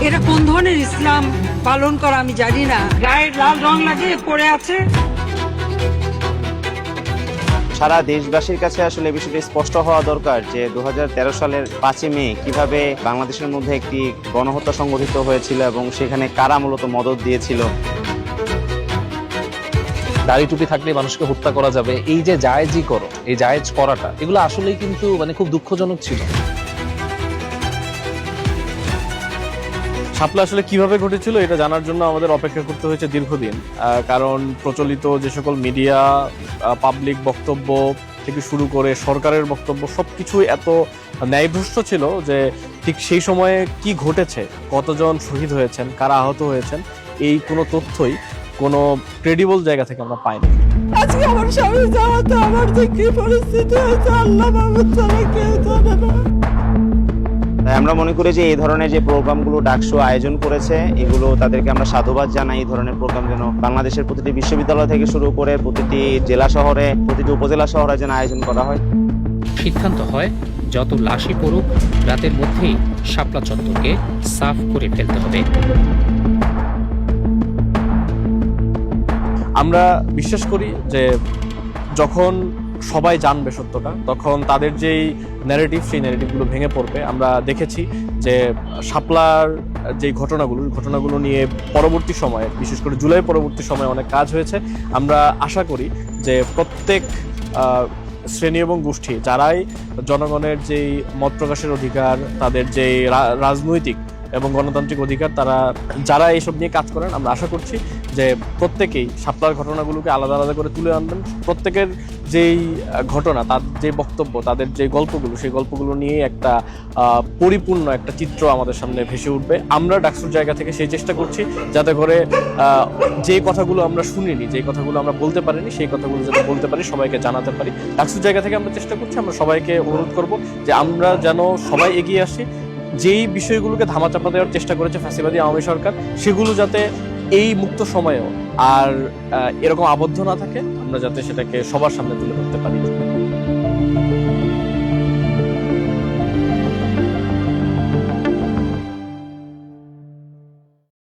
এরা কোন ধরনের ইসলাম পালন করা আমি জানি না। গায়ে লাল রং লাগিয়ে পড়ে আছে। সারা দেশবাসীর কাছে আসলে এই বিষয়টি স্পষ্ট হওয়া দরকার যে 2013 সালের 5ই মে কিভাবে বাংলাদেশের মধ্যে একটি গণহত্যা সংঘটিত হয়েছিল এবং সেখানে কারা মূলত মদদ দিয়েছিল। দাড়ি টুপি থাকলে মানুষকে হত্যা করা যাবে, এই যে জায়েজই করো, এই জায়েজ করাটা এগুলো আসলেই কিন্তু খুব দুঃখজনক ছিল। শাপলা আসলে কিভাবে ঘটেছিল এটা জানার জন্য আমাদের অপেক্ষা করতে হয়েছে দীর্ঘদিন, কারণ প্রচলিত যে সকল মিডিয়া, পাবলিক বক্তব্য থেকে শুরু করে সরকারের বক্তব্য সবকিছু এত ন্যায়ভ্রষ্ট ছিল যে ঠিক সেই সময়ে কি ঘটেছে, কতজন শহীদ হয়েছেন, কারা আহত হয়েছেন, এই কোনো তথ্যই কোনো ক্রেডিবল জায়গা থেকে আমরা পাইনি। আজকে আমার স্বামী যাওয়াতে আমার যে কি পরিস্থিতি হয়েছে আল্লাহ মাহমুদ ছাড়া কেউ জানে না। তাই আমরা মনে করি যে এই ধরনের যে প্রোগ্রামগুলো ডাকসু আয়োজন করেছে এগুলো তাদেরকে আমরা সাধুবাদ জানাই। এই ধরনের প্রোগ্রাম যেন বাংলাদেশের প্রতিটি বিশ্ববিদ্যালয় থেকে শুরু করে প্রতিটি জেলা শহরে, প্রতিটি উপজেলা শহরে যেন আয়োজন করা হয়। সিদ্ধান্ত হয় যত লাশই পড়ুক রাতের মধ্যেই শাপলা চত্বরকে সাফ করে ফেলতে হবে। আমরা বিশ্বাস করি যে যখন সবাই জানবে সত্যটা, তখন তাদের যেই ন্যারেটিভ, সেই ন্যারেটিভগুলো ভেঙে পড়বে। আমরা দেখেছি যে শাপলার যে ঘটনাগুলো নিয়ে পরবর্তী সময়ে, বিশেষ করে জুলাই পরবর্তী সময়ে অনেক কাজ হয়েছে। আমরা আশা করি যে প্রত্যেক শ্রেণী এবং গোষ্ঠী যারাই জনগণের যেই মত প্রকাশের অধিকার, তাদের যেই রাজনৈতিক এবং গণতান্ত্রিক অধিকার, তারা যারা এইসব নিয়ে কাজ করেন, আমরা আশা করছি যে প্রত্যেকেই শাপলার ঘটনাগুলোকে আলাদা আলাদা করে তুলে আনবেন। প্রত্যেকের যেই ঘটনা, তার যে বক্তব্য, তাদের যে গল্পগুলো, সেই গল্পগুলো নিয়ে একটা পরিপূর্ণ একটা চিত্র আমাদের সামনে ভেসে উঠবে। আমরা ডাকসুর জায়গা থেকে সেই চেষ্টা করছি যাতে করে যে কথাগুলো আমরা শুনিনি, যে কথাগুলো আমরা বলতে পারিনি, সেই কথাগুলো যাতে বলতে পারি, সবাইকে জানাতে পারি। ডাকসুর জায়গা থেকে আমরা চেষ্টা করছি, আমরা সবাইকে অনুরোধ করব যে আমরা যেন সবাই এগিয়ে আসি। যেই বিষয়গুলোকে ধামাচাপা দেওয়ার চেষ্টা করেছে ফ্যাসিবাদী আওয়ামী সরকার, সেগুলো যাতে এই মুক্ত সময়েও আর এরকম আবদ্ধ না থাকে, আমরা যাতে সেটাকে সবার সামনে তুলে ধরতে পারি।